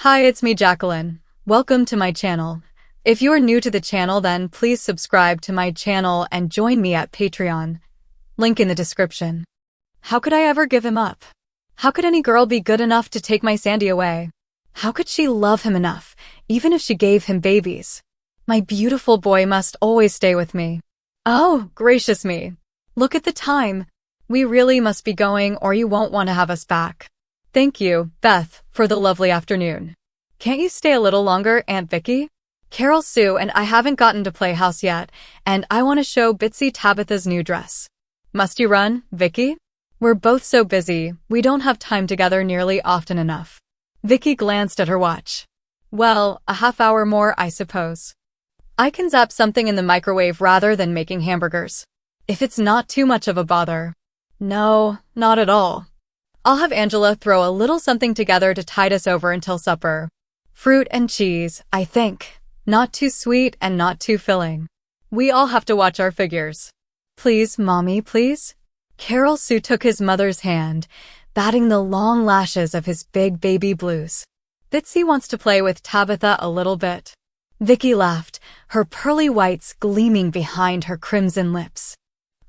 Hi, it's me, Jacqueline. Welcome to my channel. If you are new to the channel, then please subscribe to my channel and join me at Patreon. Link in the description. How could I ever give him up? How could any girl be good enough to take my Sandy away? How could she love him enough, even if she gave him babies? My beautiful boy must always stay with me. Oh, gracious me. Look at the time. We really must be going or you won't want to have us back. Thank you, Beth, for the lovely afternoon. Can't you stay a little longer, Aunt Vicky? Carol Sue and I haven't gotten to play house yet, and I want to show Bitsy Tabitha's new dress. Must you run, Vicky? We're both so busy, we don't have time together nearly often enough. Vicky glanced at her watch. Well, a half hour more, I suppose. I can zap something in the microwave rather than making hamburgers. If it's not too much of a bother. No, not at all. I'll have Angela throw a little something together to tide us over until supper. Fruit and cheese, I think. Not too sweet and not too filling. We all have to watch our figures. Please, Mommy, please? Carol Sue took his mother's hand, batting the long lashes of his big baby blues. Bitsy wants to play with Tabitha a little bit. Vicky laughed, her pearly whites gleaming behind her crimson lips.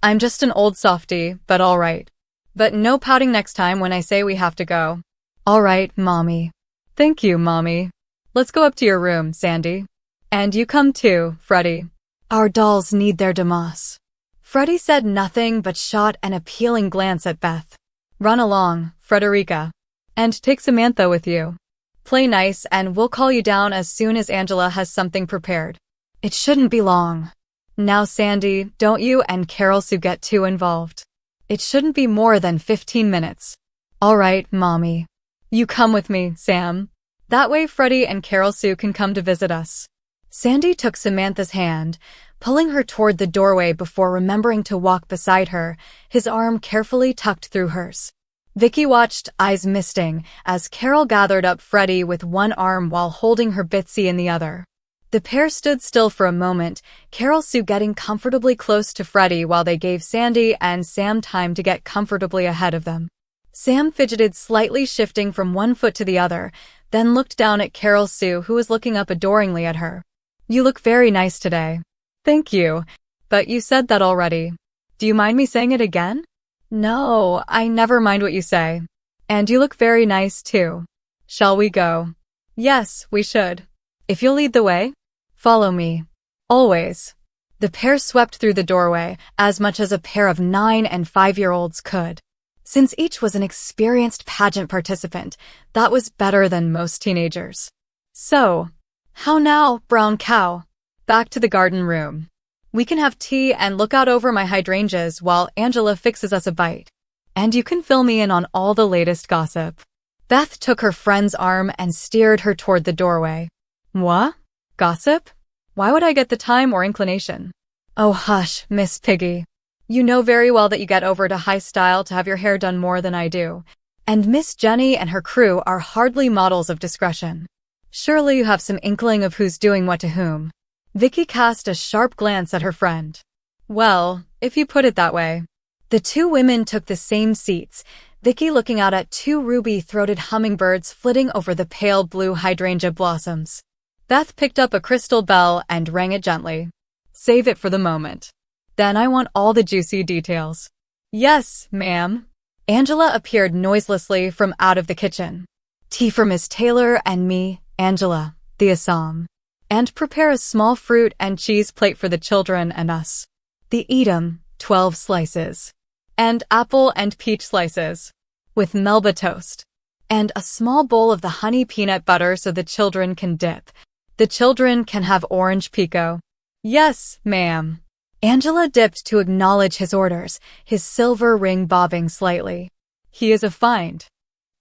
I'm just an old softie, but all right. But no pouting next time when I say we have to go. All right, Mommy. Thank you, Mommy. Let's go up to your room, Sandy. And you come too, Freddie. Our dolls need their Damas. Freddie said nothing but shot an appealing glance at Beth. Run along, Frederica. And take Samantha with you. Play nice and we'll call you down as soon as Angela has something prepared. It shouldn't be long. Now, Sandy, don't you and Carol Sue get too involved. It shouldn't be more than 15 minutes. All right, Mommy. You come with me, Sam. That way Freddie and Carol Sue can come to visit us. Sandy took Samantha's hand, pulling her toward the doorway before remembering to walk beside her, his arm carefully tucked through hers. Vicky watched, eyes misting, as Carol gathered up Freddie with one arm while holding her Bitsy in the other. The pair stood still for a moment, Carol Sue getting comfortably close to Freddie while they gave Sandy and Sam time to get comfortably ahead of them. Sam fidgeted slightly, shifting from one foot to the other, then looked down at Carol Sue, who was looking up adoringly at her. You look very nice today. Thank you, but you said that already. Do you mind me saying it again? No, I never mind what you say. And you look very nice too. Shall we go? Yes, we should. If you'll lead the way. Follow me. Always. The pair swept through the doorway, as much as a pair of 9- and 5-year-olds could. Since each was an experienced pageant participant, that was better than most teenagers. So, how now, brown cow? Back to the garden room. We can have tea and look out over my hydrangeas while Angela fixes us a bite. And you can fill me in on all the latest gossip. Beth took her friend's arm and steered her toward the doorway. What? Gossip? Why would I get the time or inclination? Oh, hush, Miss Piggy. You know very well that you get over to high style to have your hair done more than I do. And Miss Jenny and her crew are hardly models of discretion. Surely you have some inkling of who's doing what to whom. Vicky cast a sharp glance at her friend. Well, if you put it that way. The two women took the same seats, Vicky looking out at two ruby-throated hummingbirds flitting over the pale blue hydrangea blossoms. Beth picked up a crystal bell and rang it gently. Save it for the moment. Then I want all the juicy details. Yes, ma'am. Angela appeared noiselessly from out of the kitchen. Tea for Miss Taylor and me, Angela, the Assam. And prepare a small fruit and cheese plate for the children and us. The Edam, 12 slices. And apple and peach slices. With Melba toast. And a small bowl of the honey peanut butter so the children can dip. The children can have orange pico. Yes, ma'am. Angela dipped to acknowledge his orders, his silver ring bobbing slightly. He is a find.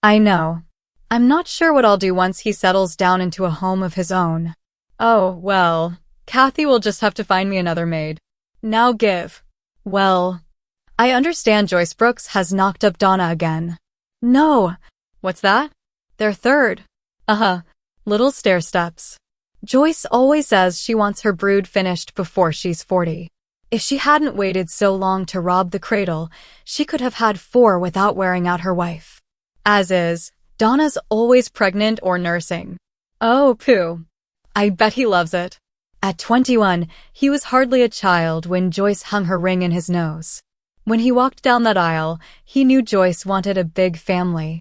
I know. I'm not sure what I'll do once he settles down into a home of his own. Oh, well, Kathy will just have to find me another maid. Now give. Well, I understand Joyce Brooks has knocked up Donna again. No. What's that? They're third. Little stair steps. Joyce always says she wants her brood finished before she's 40. If she hadn't waited so long to rob the cradle, she could have had 4 without wearing out her wife. As is, Donna's always pregnant or nursing. Oh, pooh. I bet he loves it. At 21, he was hardly a child when Joyce hung her ring in his nose. When he walked down that aisle, he knew Joyce wanted a big family.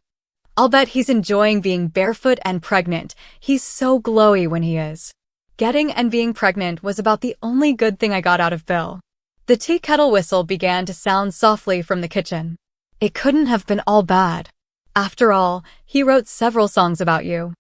I'll bet he's enjoying being barefoot and pregnant. He's so glowy when he is. Getting and being pregnant was about the only good thing I got out of Bill. The tea kettle whistle began to sound softly from the kitchen. It couldn't have been all bad. After all, he wrote several songs about you.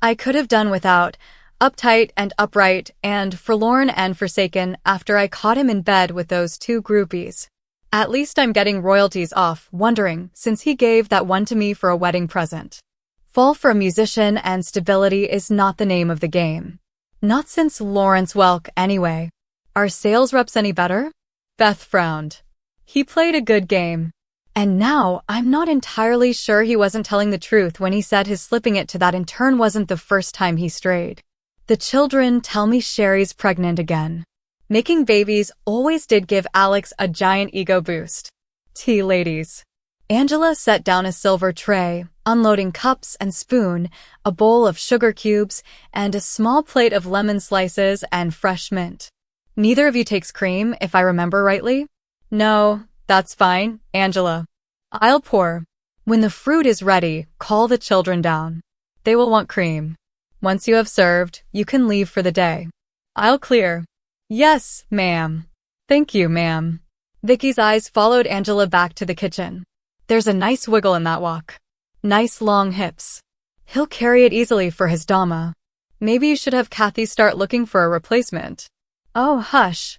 I could have done without uptight and upright and forlorn and forsaken after I caught him in bed with those two groupies. At least I'm getting royalties off wondering since he gave that one to me for a wedding present. Fall for a musician and stability is not the name of the game. Not since Lawrence Welk, anyway. Are sales reps any better? Beth frowned. He played a good game. And now, I'm not entirely sure he wasn't telling the truth when he said his slipping it to that intern wasn't the first time he strayed. The children tell me Sherry's pregnant again. Making babies always did give Alex a giant ego boost. Tea ladies. Angela set down a silver tray, unloading cups and spoon, a bowl of sugar cubes, and a small plate of lemon slices and fresh mint. Neither of you takes cream, if I remember rightly? No, that's fine, Angela. I'll pour. When the fruit is ready, call the children down. They will want cream. Once you have served, you can leave for the day. I'll clear. Yes, ma'am. Thank you, ma'am. Vicky's eyes followed Angela back to the kitchen. There's a nice wiggle in that walk. Nice long hips. He'll carry it easily for his Dama. Maybe you should have Kathy start looking for a replacement. Oh, hush.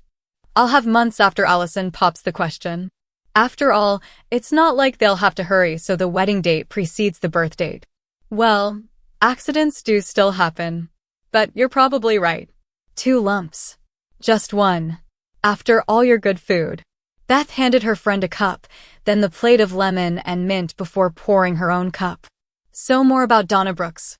I'll have months after Allison pops the question. After all, it's not like they'll have to hurry so the wedding date precedes the birth date. Well, accidents do still happen. But you're probably right. 2 lumps. Just one. After all your good food. Beth handed her friend a cup, then the plate of lemon and mint before pouring her own cup. So more about Donna Brooks.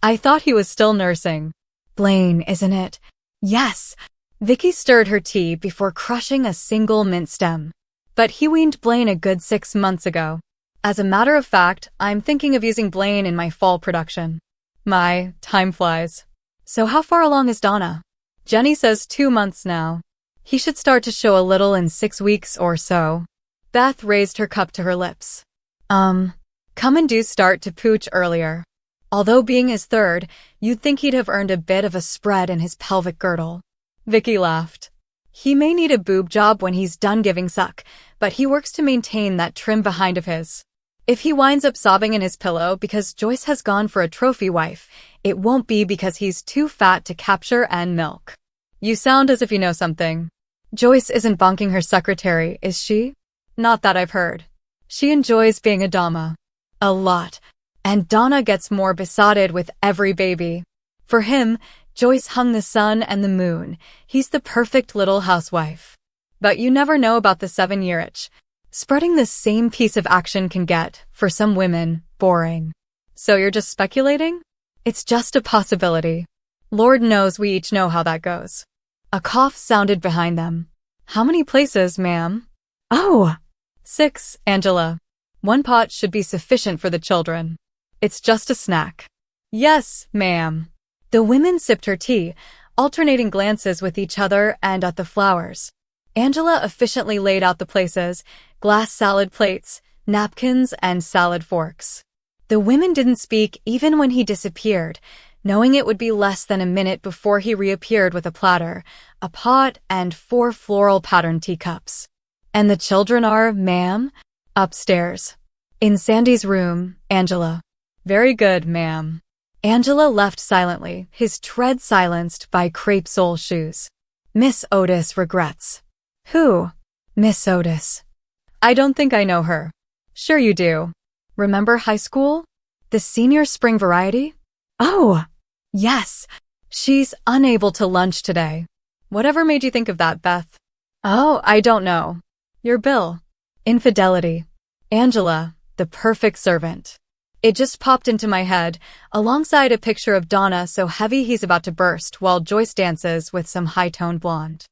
I thought he was still nursing. Blaine, isn't it? Yes. Vicky stirred her tea before crushing a single mint stem. But he weaned Blaine a good 6 months ago. As a matter of fact, I'm thinking of using Blaine in my fall production. My, time flies. So how far along is Donna? Jenny says 2 months now. He should start to show a little in 6 weeks or so. Beth raised her cup to her lips. Come and do start to pooch earlier. Although being his third, you'd think he'd have earned a bit of a spread in his pelvic girdle. Vicky laughed. He may need a boob job when he's done giving suck, but he works to maintain that trim behind of his. If he winds up sobbing in his pillow because Joyce has gone for a trophy wife, it won't be because he's too fat to capture and milk. You sound as if you know something. Joyce isn't bonking her secretary, is she? Not that I've heard. She enjoys being a Dama. A lot. And Donna gets more besotted with every baby. For him, Joyce hung the sun and the moon. He's the perfect little housewife. But you never know about the 7-year itch. Spreading the same piece of action can get, for some women, boring. So you're just speculating? It's just a possibility. Lord knows we each know how that goes. A cough sounded behind them. How many places, ma'am? Oh! 6, Angela. 1 pot should be sufficient for the children. It's just a snack. Yes, ma'am. The women sipped her tea, alternating glances with each other and at the flowers. Angela efficiently laid out the places, glass salad plates, napkins, and salad forks. The women didn't speak even when he disappeared, knowing it would be less than a minute before he reappeared with a platter, a pot, and 4 floral patterned teacups. And the children are, ma'am? Upstairs. In Sandy's room, Angela. Very good, ma'am. Angela left silently, his tread silenced by crepe sole shoes. Miss Otis regrets. Who? Miss Otis. I don't think I know her. Sure you do. Remember high school? The senior spring variety? Oh, yes. She's unable to lunch today. Whatever made you think of that, Beth? Oh, I don't know. Your Bill. Infidelity. Angela, the perfect servant. It just popped into my head, alongside a picture of Donna so heavy he's about to burst while Joyce dances with some high-toned blonde.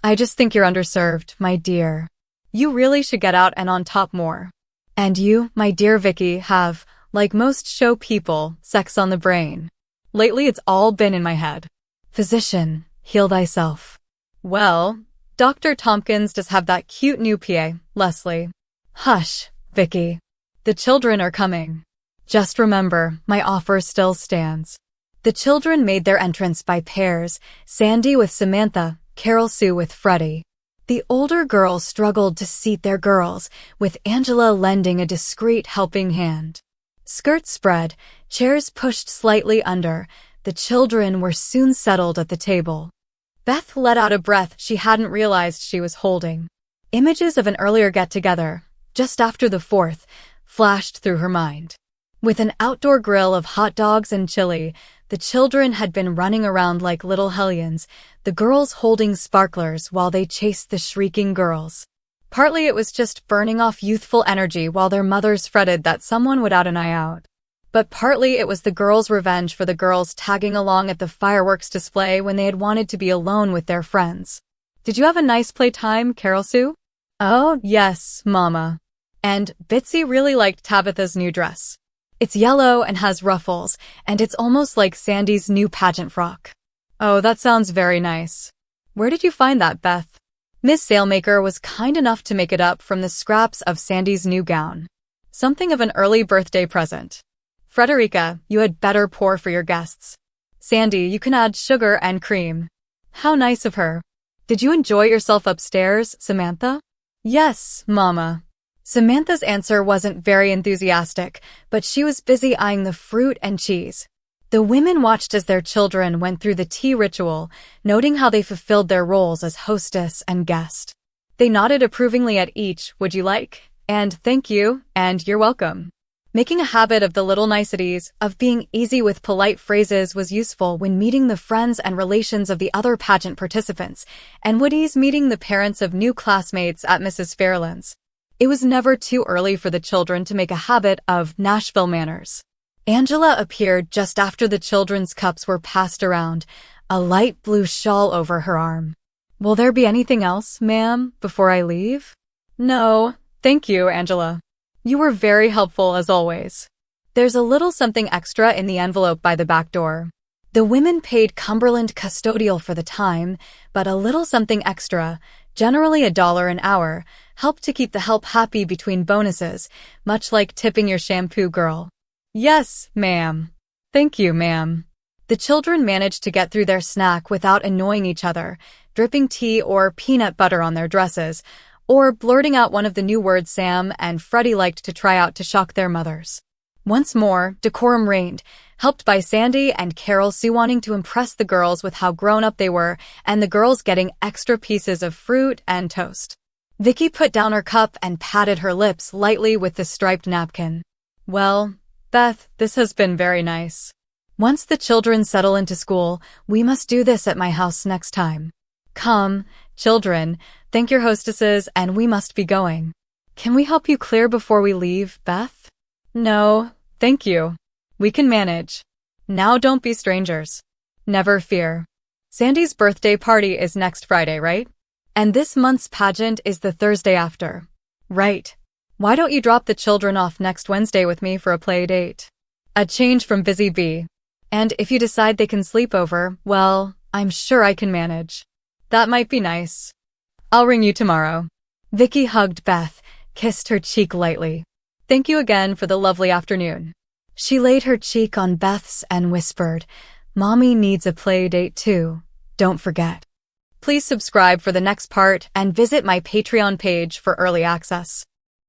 I just think you're underserved, my dear. You really should get out and on top more. And you, my dear Vicky, have, like most show people, sex on the brain. Lately it's all been in my head. Physician, heal thyself. Well, Dr. Tompkins does have that cute new PA, Leslie. Hush, Vicky. The children are coming. Just remember, my offer still stands. The children made their entrance by pairs, Sandy with Samantha, Carol Sue with Freddie. The older girls struggled to seat their girls, with Angela lending a discreet helping hand. Skirts spread, chairs pushed slightly under, the children were soon settled at the table. Beth let out a breath she hadn't realized she was holding. Images of an earlier get-together, just after the 4th, flashed through her mind. With an outdoor grill of hot dogs and chili, the children had been running around like little hellions, the girls holding sparklers while they chased the shrieking girls. Partly it was just burning off youthful energy while their mothers fretted that someone would out an eye out. But partly it was the girls' revenge for the girls tagging along at the fireworks display when they had wanted to be alone with their friends. Did you have a nice playtime, Carol Sue? Oh, yes, Mama. And Bitsy really liked Tabitha's new dress. It's yellow and has ruffles, and it's almost like Sandy's new pageant frock. Oh, that sounds very nice. Where did you find that, Beth? Miss Sailmaker was kind enough to make it up from the scraps of Sandy's new gown. Something of an early birthday present. Frederica, you had better pour for your guests. Sandy, you can add sugar and cream. How nice of her. Did you enjoy yourself upstairs, Samantha? Yes, Mama. Samantha's answer wasn't very enthusiastic, but she was busy eyeing the fruit and cheese. The women watched as their children went through the tea ritual, noting how they fulfilled their roles as hostess and guest. They nodded approvingly at each, would you like, and thank you, and you're welcome. Making a habit of the little niceties, of being easy with polite phrases was useful when meeting the friends and relations of the other pageant participants, and would ease meeting the parents of new classmates at Mrs. Fairland's. It was never too early for the children to make a habit of Nashville manners. Angela appeared just after the children's cups were passed around, a light blue shawl over her arm. Will there be anything else, ma'am, before I leave? No, thank you, Angela. You were very helpful as always. There's a little something extra in the envelope by the back door. The women paid Cumberland custodial for the time, but a little something extra, generally $1 an hour, helped to keep the help happy between bonuses, much like tipping your shampoo girl. Yes, ma'am. Thank you, ma'am. The children managed to get through their snack without annoying each other, dripping tea or peanut butter on their dresses, or blurting out one of the new words Sam and Freddie liked to try out to shock their mothers. Once more, decorum reigned, helped by Sandy and Carol Sue wanting to impress the girls with how grown up they were, and the girls getting extra pieces of fruit and toast. Vicky put down her cup and patted her lips lightly with the striped napkin. Well, Beth, this has been very nice. Once the children settle into school, we must do this at my house next time. Come, children, thank your hostesses, and we must be going. Can we help you clear before we leave, Beth? No, thank you. We can manage. Now don't be strangers. Never fear. Sandy's birthday party is next Friday, right? And this month's pageant is the Thursday after. Right. Why don't you drop the children off next Wednesday with me for a play date? A change from busy bee. And if you decide they can sleep over, well, I'm sure I can manage. That might be nice. I'll ring you tomorrow. Vicky hugged Beth, kissed her cheek lightly. Thank you again for the lovely afternoon. She laid her cheek on Beth's and whispered, Mommy needs a play date too. Don't forget. Please subscribe for the next part and visit my Patreon page for early access.